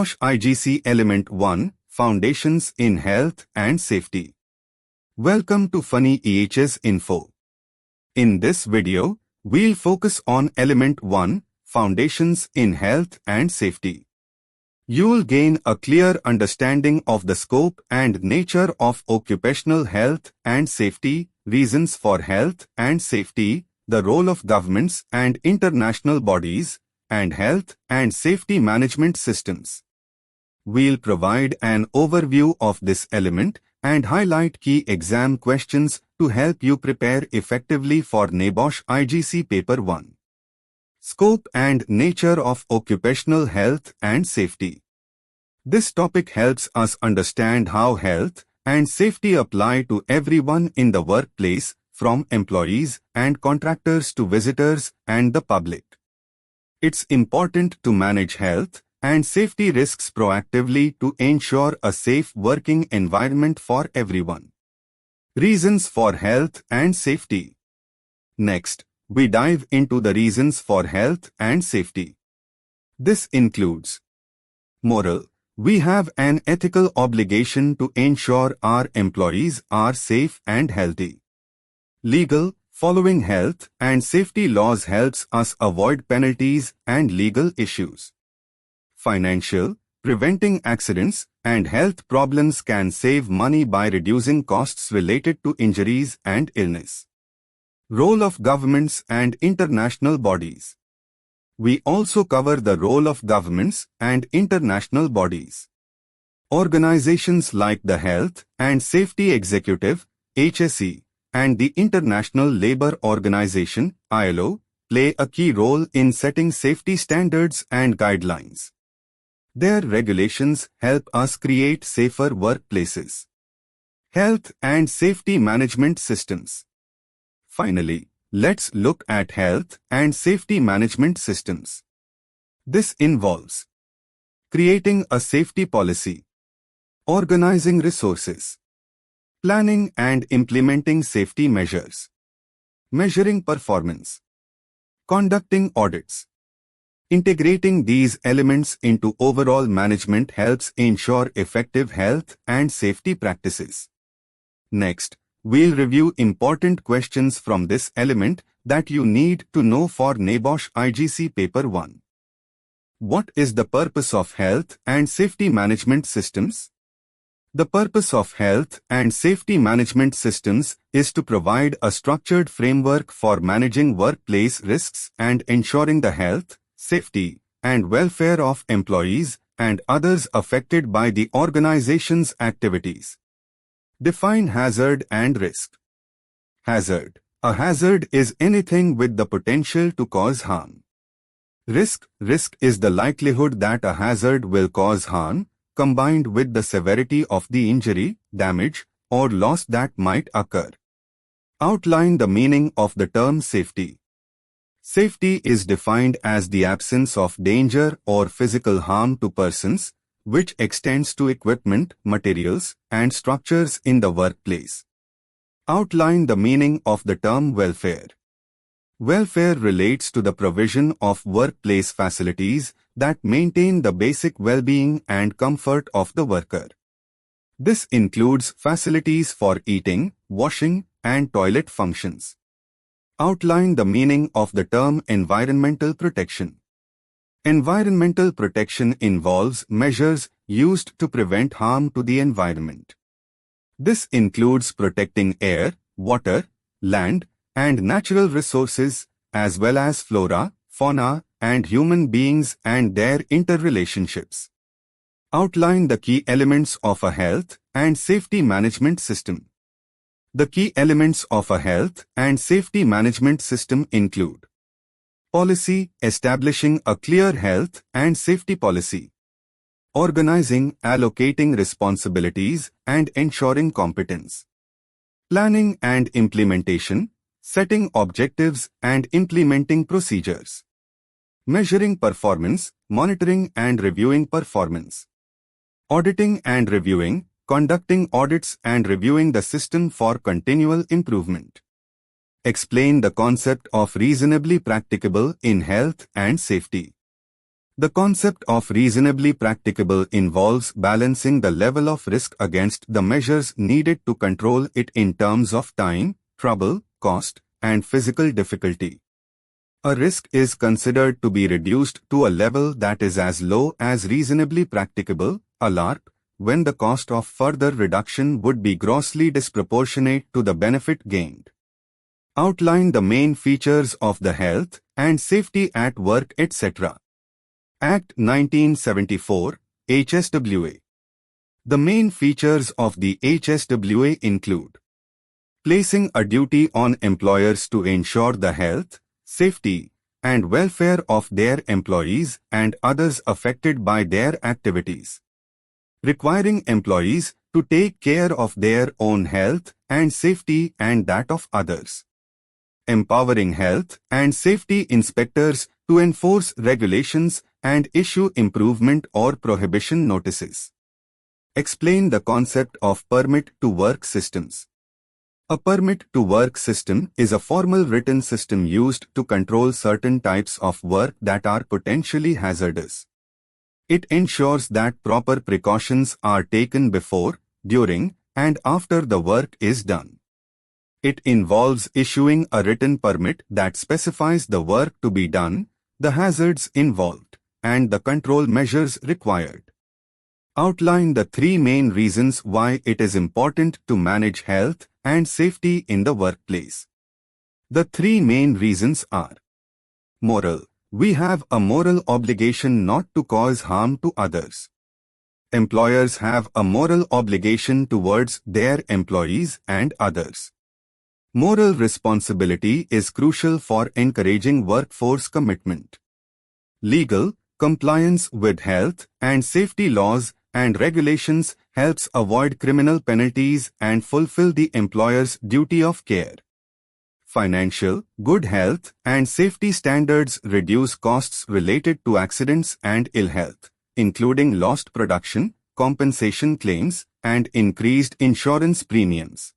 NEBOSH IGC Element 1 Foundations in Health and Safety. Welcome to Phani EHS Info. In this video, we'll focus on Element 1 Foundations in Health and Safety. You'll gain a clear understanding of the scope and nature of occupational health and safety, reasons for health and safety, the role of governments and international bodies, and health and safety management systems. We'll provide an overview of this element and highlight key exam questions to help you prepare effectively for NEBOSH IGC Paper 1. Scope and nature of occupational health and safety. This topic helps us understand how health and safety apply to everyone in the workplace, from employees and contractors to visitors and the public. It's important to manage health and safety risks proactively to ensure a safe working environment for everyone. Reasons for health and safety. Next, we dive into the reasons for health and safety. This includes moral. We have an ethical obligation to ensure our employees are safe and healthy. Legal. Following health and safety laws helps us avoid penalties and legal issues. Financial. Preventing accidents and health problems can save money by reducing costs related to injuries and illness. Role of governments and international bodies. We also cover the role of governments and international bodies. Organizations like the Health and Safety Executive, HSE, and the International Labour Organization, ILO, play a key role in setting safety standards and guidelines. Their regulations help us create safer workplaces. Health and safety management systems. Finally, let's look at health and safety management systems. This involves creating a safety policy, organizing resources, planning and implementing safety measures, measuring performance, conducting audits. Integrating these elements into overall management helps ensure effective health and safety practices. Next, we'll review important questions from this element that you need to know for NEBOSH IGC Paper 1. What is the purpose of health and safety management systems? The purpose of health and safety management systems is to provide a structured framework for managing workplace risks and ensuring the health, safety, and welfare of employees and others affected by the organization's activities. Define hazard and risk. Hazard. A hazard is anything with the potential to cause harm. Risk. Risk is the likelihood that a hazard will cause harm, combined with the severity of the injury, damage, or loss that might occur. Outline the meaning of the term safety. Safety is defined as the absence of danger or physical harm to persons, which extends to equipment, materials, and structures in the workplace. Outline the meaning of the term welfare. Welfare relates to the provision of workplace facilities that maintain the basic well-being and comfort of the worker. This includes facilities for eating, washing, and toilet functions. Outline the meaning of the term environmental protection. Environmental protection involves measures used to prevent harm to the environment. This includes protecting air, water, land, and natural resources, as well as flora, fauna, and human beings and their interrelationships. Outline the key elements of a health and safety management system. The key elements of a health and safety management system include policy, establishing a clear health and safety policy. Organizing, allocating responsibilities, and ensuring competence. Planning and implementation, setting objectives and implementing procedures. Measuring performance, monitoring and reviewing performance. Auditing and reviewing, conducting audits and reviewing the system for continual improvement. Explain the concept of reasonably practicable in health and safety. The concept of reasonably practicable involves balancing the level of risk against the measures needed to control it in terms of time, trouble, cost, and physical difficulty. A risk is considered to be reduced to a level that is as low as reasonably practicable, a LARP, when the cost of further reduction would be grossly disproportionate to the benefit gained. Outline the main features of the health and safety at work, etc. Act 1974, HSWA. The main features of the HSWA include placing a duty on employers to ensure the health, safety, and welfare of their employees and others affected by their activities. Requiring employees to take care of their own health and safety and that of others. Empowering health and safety inspectors to enforce regulations and issue improvement or prohibition notices. Explain the concept of permit to work systems. A permit to work system is a formal written system used to control certain types of work that are potentially hazardous. It ensures that proper precautions are taken before, during, and after the work is done. It involves issuing a written permit that specifies the work to be done, the hazards involved, and the control measures required. Outline the three main reasons why it is important to manage health and safety in the workplace. The three main reasons are: moral. We have a moral obligation not to cause harm to others. Employers have a moral obligation towards their employees and others. Moral responsibility is crucial for encouraging workforce commitment. Legal. Compliance with health and safety laws and regulations helps avoid criminal penalties and fulfill the employer's duty of care. Financial. Good health and safety standards reduce costs related to accidents and ill health, including lost production, compensation claims, and increased insurance premiums.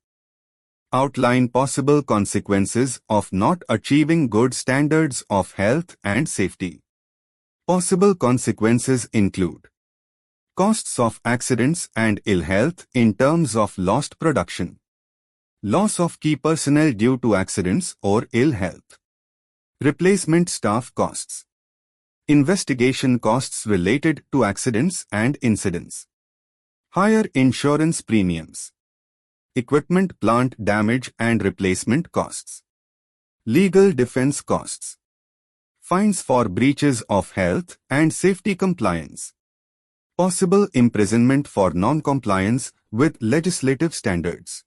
Outline possible consequences of not achieving good standards of health and safety. Possible consequences include costs of accidents and ill health in terms of lost production, loss of key personnel due to accidents or ill health, replacement staff costs, investigation costs related to accidents and incidents, higher insurance premiums, equipment plant damage and replacement costs, legal defense costs, fines for breaches of health and safety compliance, possible imprisonment for non-compliance with legislative standards,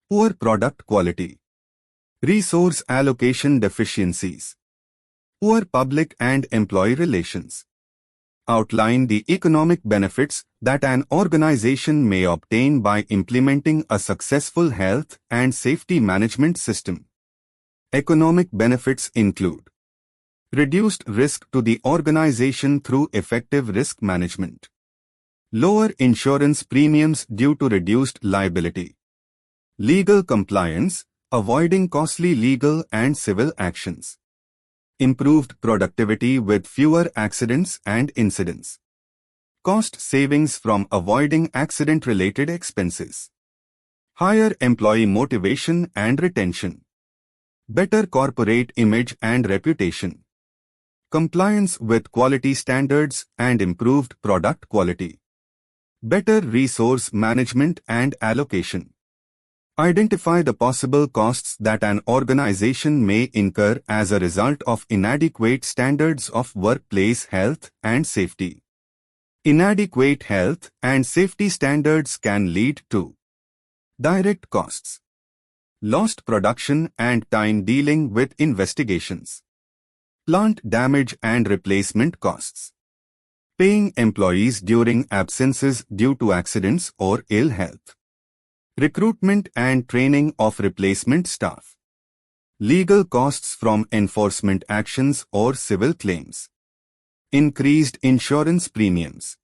poor product quality, resource allocation deficiencies, poor public and employee relations. Outline the economic benefits that an organization may obtain by implementing a successful health and safety management system. Economic benefits include reduced risk to the organization through effective risk management, lower insurance premiums due to reduced liability, legal compliance, avoiding costly legal and civil actions, improved productivity with fewer accidents and incidents, cost savings from avoiding accident-related expenses, higher employee motivation and retention, better corporate image and reputation, compliance with quality standards and improved product quality, better resource management and allocation. Identify the possible costs that an organization may incur as a result of inadequate standards of workplace health and safety. Inadequate health and safety standards can lead to direct costs, lost production and time dealing with investigations, plant damage and replacement costs, paying employees during absences due to accidents or ill health, recruitment and training of replacement staff, legal costs from enforcement actions or civil claims, increased insurance premiums,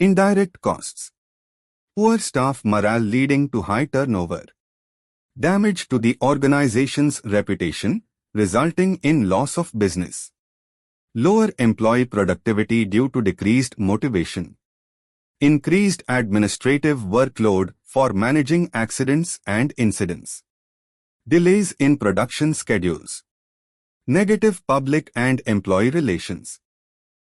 indirect costs, poor staff morale leading to high turnover, damage to the organization's reputation, resulting in loss of business, lower employee productivity due to decreased motivation, increased administrative workload for managing accidents and incidents, delays in production schedules, negative public and employee relations.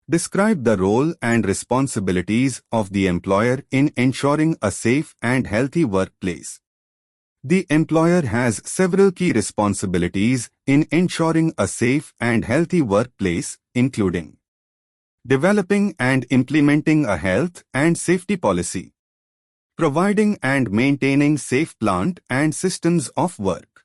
Describe the role and responsibilities of the employer in ensuring a safe and healthy workplace. The employer has several key responsibilities in ensuring a safe and healthy workplace, including developing and implementing a health and safety policy, providing and maintaining safe plant and systems of work,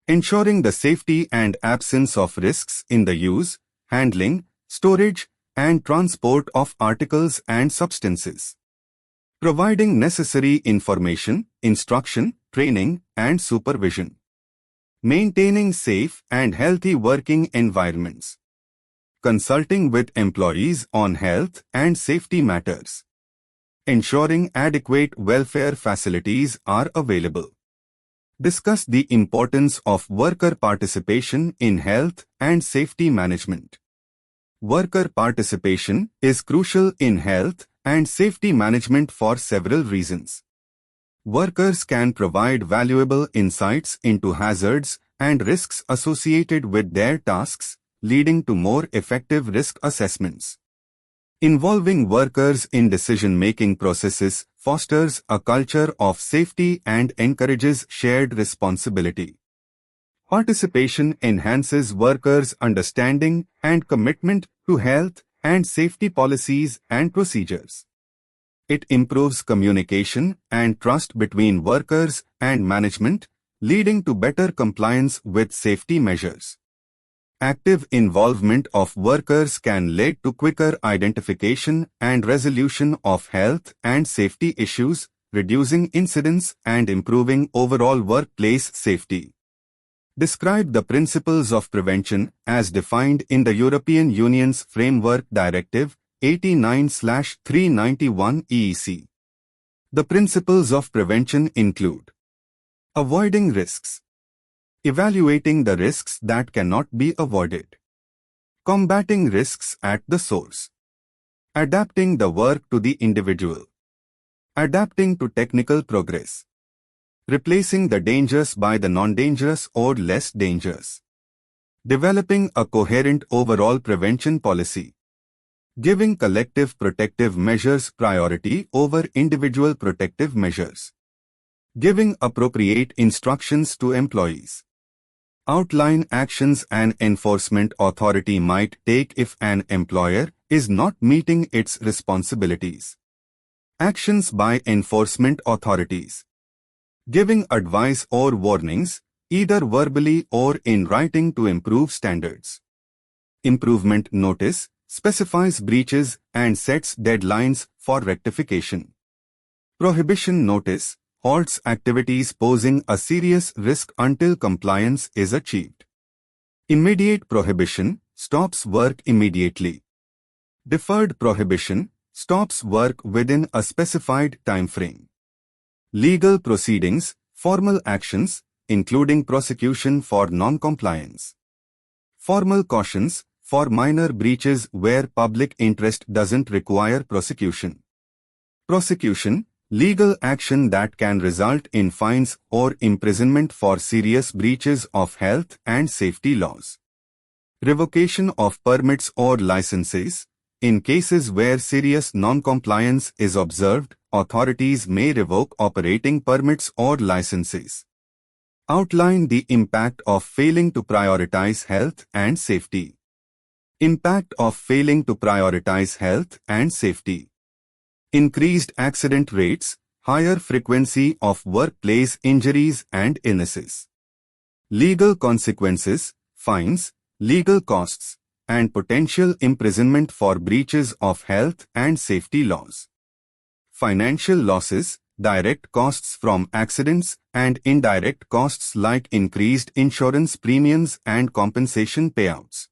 ensuring the safety and absence of risks in the use, handling, storage, and transport of articles and substances, providing necessary information, instruction, training, and supervision, maintaining safe and healthy working environments, consulting with employees on health and safety matters, ensuring adequate welfare facilities are available. Discuss the importance of worker participation in health and safety management. Worker participation is crucial in health and safety management for several reasons. Workers can provide valuable insights into hazards and risks associated with their tasks, leading to more effective risk assessments. Involving workers in decision-making processes fosters a culture of safety and encourages shared responsibility. Participation enhances workers' understanding and commitment to health and safety policies and procedures. It improves communication and trust between workers and management, leading to better compliance with safety measures. Active involvement of workers can lead to quicker identification and resolution of health and safety issues, reducing incidents and improving overall workplace safety. Describe the principles of prevention as defined in the European Union's Framework Directive 89/391 EEC. The principles of prevention include avoiding risks, evaluating the risks that cannot be avoided, combating risks at the source, adapting the work to the individual, adapting to technical progress, replacing the dangerous by the non-dangerous or less dangerous, developing a coherent overall prevention policy, giving collective protective measures priority over individual protective measures, giving appropriate instructions to employees. Outline actions an enforcement authority might take if an employer is not meeting its responsibilities. Actions by enforcement authorities: giving advice or warnings, either verbally or in writing to improve standards. Improvement notice specifies breaches and sets deadlines for rectification. Prohibition notice halts activities posing a serious risk until compliance is achieved. Immediate prohibition stops work immediately. Deferred prohibition stops work within a specified time frame. Legal proceedings, formal actions, including prosecution for non-compliance. Formal cautions, for minor breaches where public interest doesn't require prosecution. Prosecution, legal action that can result in fines or imprisonment for serious breaches of health and safety laws. Revocation of permits or licenses. In cases where serious non-compliance is observed, authorities may revoke operating permits or licenses. Outline the impact of failing to prioritize health and safety. Impact of failing to prioritize health and safety: increased accident rates, higher frequency of workplace injuries and illnesses. Legal consequences, fines, legal costs, and potential imprisonment for breaches of health and safety laws. Financial losses, direct costs from accidents and indirect costs like increased insurance premiums and compensation payouts.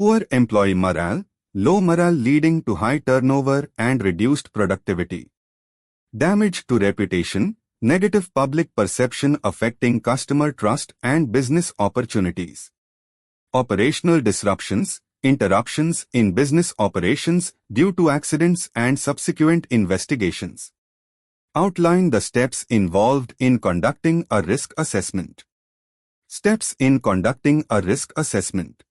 Poor employee morale, low morale leading to high turnover and reduced productivity. Damage to reputation, negative public perception affecting customer trust and business opportunities. Operational disruptions, interruptions in business operations due to accidents and subsequent investigations. Outline the steps involved in conducting a risk assessment. Steps in conducting a risk assessment.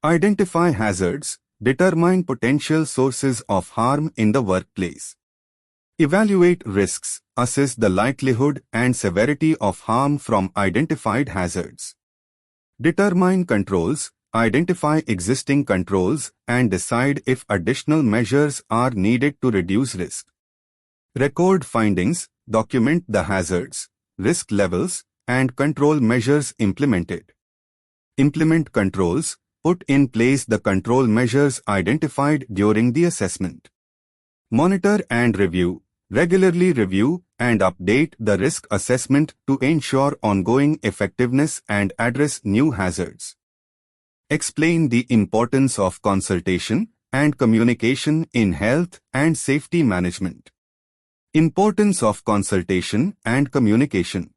Identify hazards, determine potential sources of harm in the workplace. Evaluate risks, assess the likelihood and severity of harm from identified hazards. Determine controls, identify existing controls and decide if additional measures are needed to reduce risk. Record findings, document the hazards, risk levels, and control measures implemented. Implement controls, put in place the control measures identified during the assessment. Monitor and review, regularly review and update the risk assessment to ensure ongoing effectiveness and address new hazards. Explain the importance of consultation and communication in health and safety management. Importance of consultation and communication.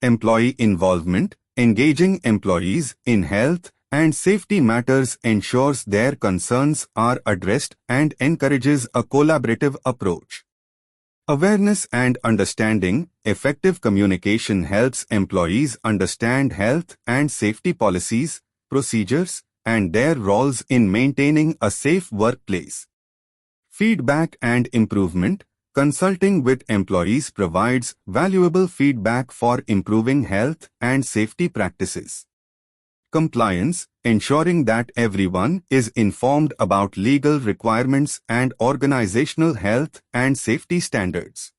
Employee involvement, engaging employees in health and safety matters ensures their concerns are addressed and encourages a collaborative approach. Awareness and understanding, effective communication helps employees understand health and safety policies, procedures, and their roles in maintaining a safe workplace. Feedback and improvement. Consulting with employees provides valuable feedback for improving health and safety practices. Compliance, ensuring that everyone is informed about legal requirements and organizational health and safety standards.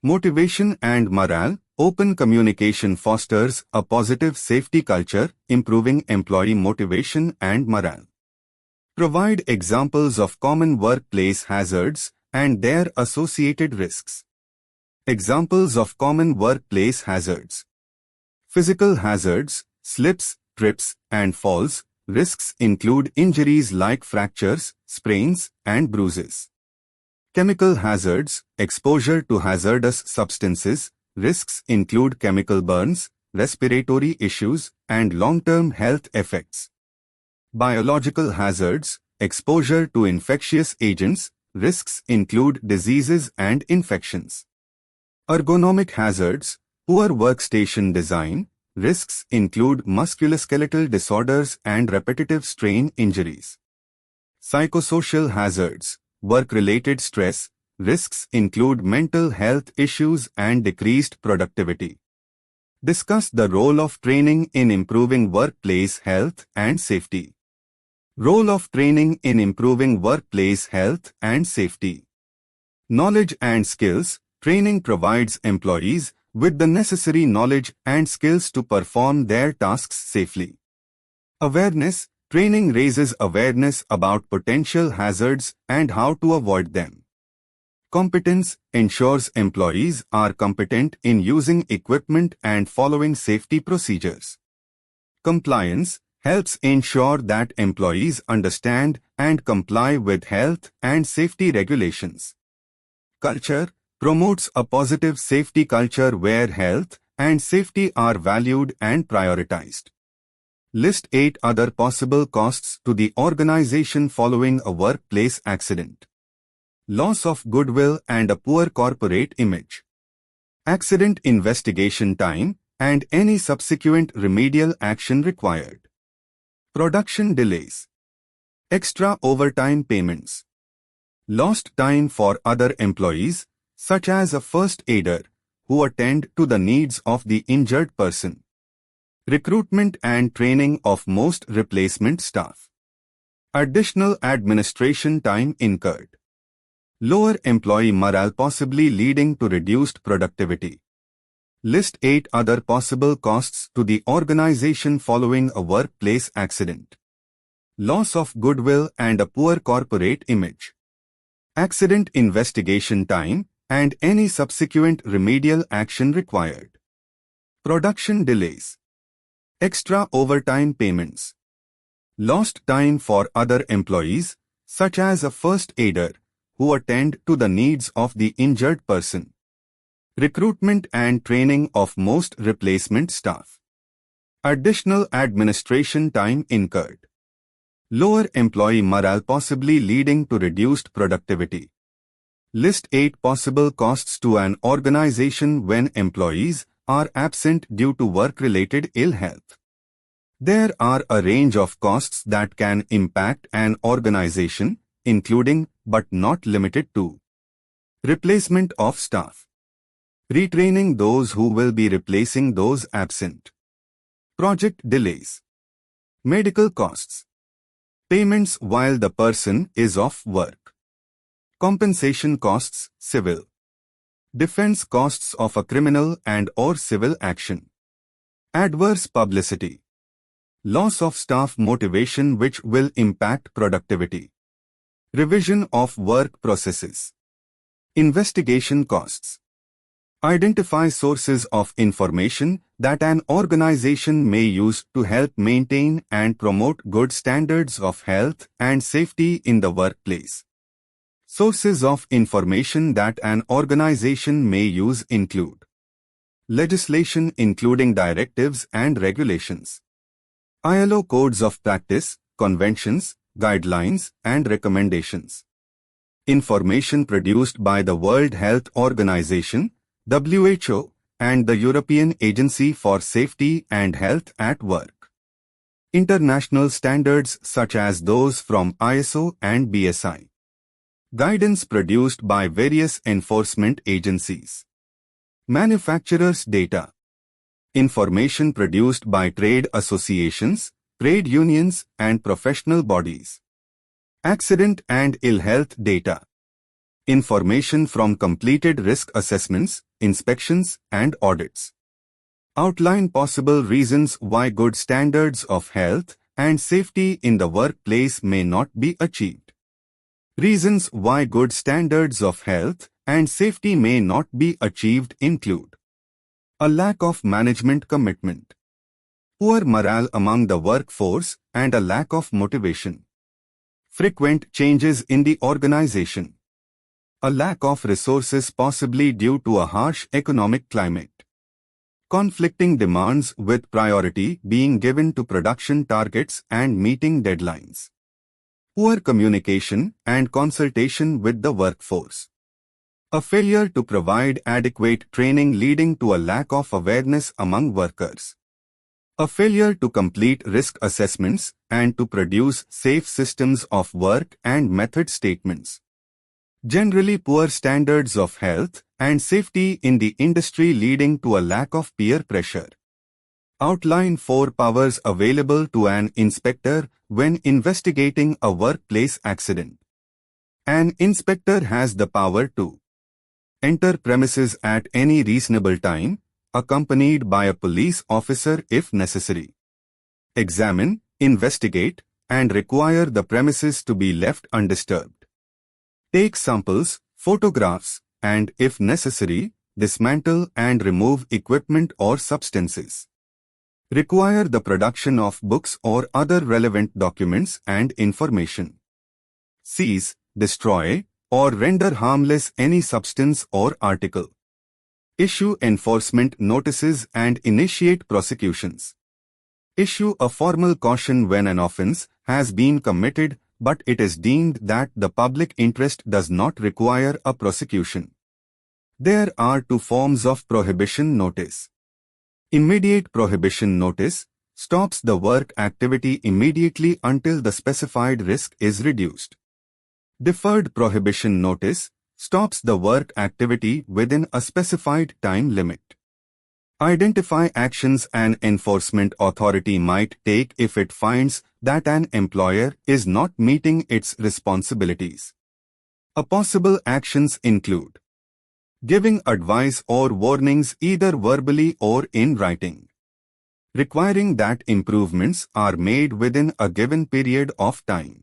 Motivation and morale, open communication fosters a positive safety culture, improving employee motivation and morale. Provide examples of common workplace hazards and their associated risks. Examples of common workplace hazards. Physical hazards, slips, trips, and falls. Risks include injuries like fractures, sprains, and bruises. Chemical hazards, exposure to hazardous substances. Risks include chemical burns, respiratory issues, and long-term health effects. Biological hazards, exposure to infectious agents. Risks include diseases and infections. Ergonomic hazards, poor workstation design. Risks include musculoskeletal disorders and repetitive strain injuries. Psychosocial hazards, work-related stress. Risks include mental health issues and decreased productivity. Discuss the role of training in improving workplace health and safety. Role of training in improving workplace health and safety. Knowledge and skills. Training provides employees with the necessary knowledge and skills to perform their tasks safely. Awareness. Training raises awareness about potential hazards and how to avoid them. Competence ensures employees are competent in using equipment and following safety procedures. Compliance helps ensure that employees understand and comply with health and safety regulations. Culture promotes a positive safety culture where health and safety are valued and prioritized. List 8 other possible costs to the organization following a workplace accident. Loss of goodwill and a poor corporate image. Accident investigation time and any subsequent remedial action required. Production delays. Extra overtime payments. Lost time for other employees, such as a first aider, who attend to the needs of the injured person. Recruitment and training of most replacement staff. Additional administration time incurred. Lower employee morale possibly leading to reduced productivity. List 8 other possible costs to the organization following a workplace accident. Loss of goodwill and a poor corporate image. Accident investigation time and any subsequent remedial action required. Production delays. Extra overtime payments. Lost time for other employees, such as a first aider, who attend to the needs of the injured person. Recruitment and training of most replacement staff. Additional administration time incurred. Lower employee morale possibly leading to reduced productivity. List 8 possible costs to an organization when employees are absent due to work-related ill health. There are a range of costs that can impact an organization, including but not limited to replacement of staff, retraining those who will be replacing those absent, project delays, medical costs, payments while the person is off work, compensation costs, civil, defense costs of a criminal and/or civil action, adverse publicity, loss of staff motivation which will impact productivity, revision of work processes, investigation costs. Identify sources of information that an organization may use to help maintain and promote good standards of health and safety in the workplace. Sources of information that an organization may use include legislation including directives and regulations, ILO codes of practice, conventions, guidelines, and recommendations, information produced by the World Health Organization, WHO, and the European Agency for Safety and Health at Work, international standards such as those from ISO and BSI, guidance produced by various enforcement agencies, manufacturers' data, information produced by trade associations, trade unions, and professional bodies, accident and ill health data, information from completed risk assessments, inspections, and audits. Outline possible reasons why good standards of health and safety in the workplace may not be achieved. Reasons why good standards of health and safety may not be achieved include a lack of management commitment, poor morale among the workforce, and a lack of motivation, frequent changes in the organization, a lack of resources possibly due to a harsh economic climate, conflicting demands with priority being given to production targets and meeting deadlines, poor communication and consultation with the workforce, a failure to provide adequate training leading to a lack of awareness among workers, a failure to complete risk assessments and to produce safe systems of work and method statements. Generally poor standards of health and safety in the industry leading to a lack of peer pressure. Outline 4 powers available to an inspector when investigating a workplace accident. An inspector has the power to enter premises at any reasonable time, accompanied by a police officer if necessary, examine, investigate, and require the premises to be left undisturbed, take samples, photographs, and, if necessary, dismantle and remove equipment or substances, require the production of books or other relevant documents and information, seize, destroy, or render harmless any substance or article, issue enforcement notices and initiate prosecutions, issue a formal caution when an offense has been committed but it is deemed that the public interest does not require a prosecution. There are 2 forms of prohibition notice. Immediate prohibition notice stops the work activity immediately until the specified risk is reduced. Deferred prohibition notice stops the work activity within a specified time limit. Identify actions an enforcement authority might take if it finds that an employer is not meeting its responsibilities. Possible actions include giving advice or warnings either verbally or in writing, requiring that improvements are made within a given period of time,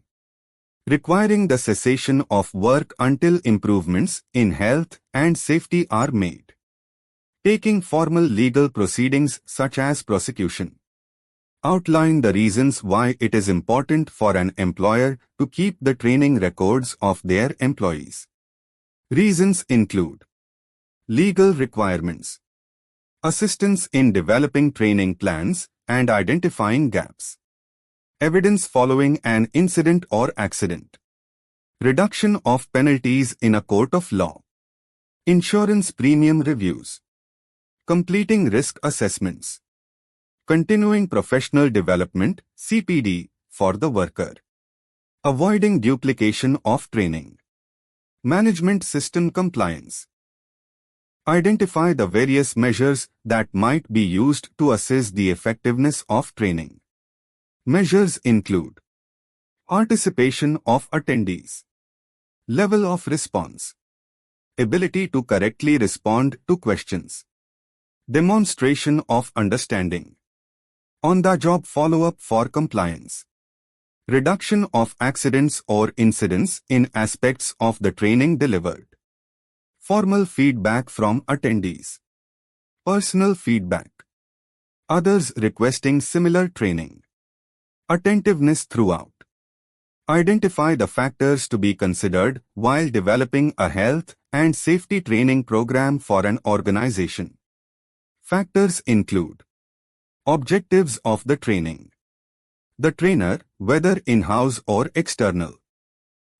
requiring the cessation of work until improvements in health and safety are made, taking formal legal proceedings such as prosecution. Outline the reasons why it is important for an employer to keep the training records of their employees. Reasons include legal requirements, assistance in developing training plans and identifying gaps, evidence following an incident or accident, reduction of penalties in a court of law, insurance premium reviews, completing risk assessments, continuing professional development (CPD) for the worker, avoiding duplication of training, management system compliance. Identify the various measures that might be used to assess the effectiveness of training. Measures include participation of attendees, level of response, ability to correctly respond to questions, demonstration of understanding, on-the-job follow-up for compliance, reduction of accidents or incidents in aspects of the training delivered, formal feedback from attendees, personal feedback, others requesting similar training, attentiveness throughout. Identify the factors to be considered while developing a health and safety training program for an organization. Factors include objectives of the training, the trainer, whether in-house or external,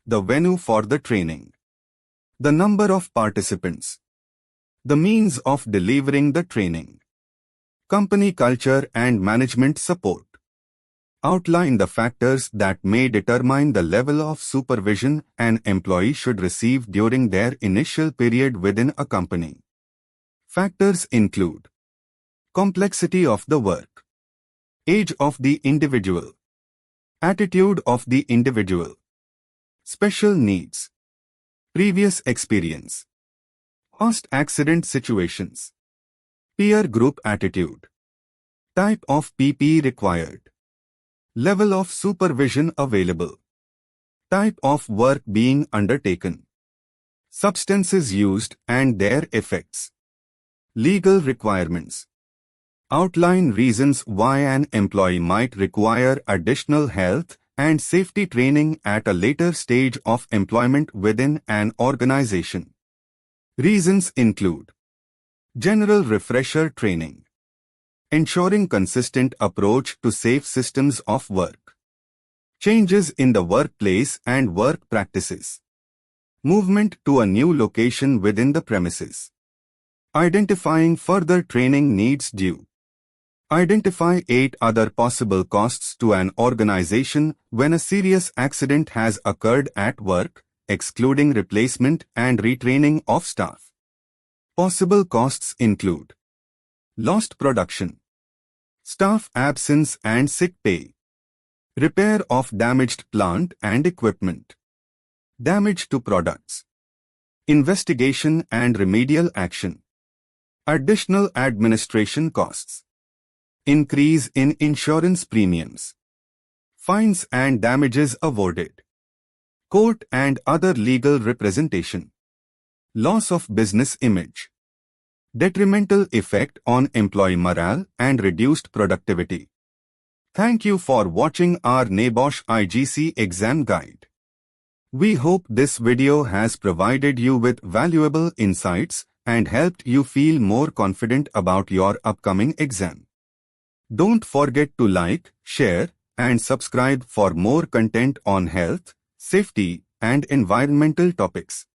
the venue for the training, the number of participants, the means of delivering the training, company culture and management support. Outline the factors that may determine the level of supervision an employee should receive during their initial period within a company. Factors include complexity of the work, age of the individual, attitude of the individual, special needs, previous experience, past accident situations, peer group attitude, type of PP required, level of supervision available, type of work being undertaken, substances used and their effects, legal requirements. Outline reasons why an employee might require additional health and safety training at a later stage of employment within an organization. Reasons include general refresher training, ensuring consistent approach to safe systems of work, changes in the workplace and work practices, movement to a new location within the premises, identifying further training needs due. Identify 8 other possible costs to an organization when a serious accident has occurred at work, excluding replacement and retraining of staff. Possible costs include lost production, staff absence and sick pay, repair of damaged plant and equipment, damage to products, investigation and remedial action, additional administration costs, increase in insurance premiums, fines and damages awarded, court and other legal representation, loss of business image, detrimental effect on employee morale and reduced productivity. Thank you for watching our NEBOSH IGC exam guide. We hope this video has provided you with valuable insights and helped you feel more confident about your upcoming exam. Don't forget to like, share, and subscribe for more content on health, safety, and environmental topics.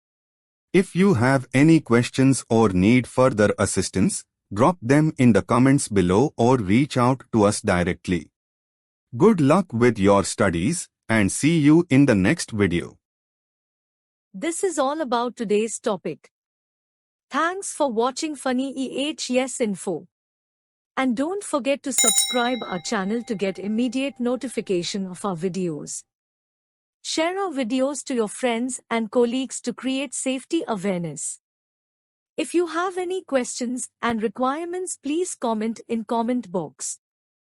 If you have any questions or need further assistance, drop them in the comments below or reach out to us directly. Good luck with your studies and see you in the next video. This is all about today's topic. Thanks for watching Phani EHS Info. And don't forget to subscribe our channel to get immediate notification of our videos. Share our videos to your friends and colleagues to create safety awareness. If you have any questions and requirements, please comment in comment box.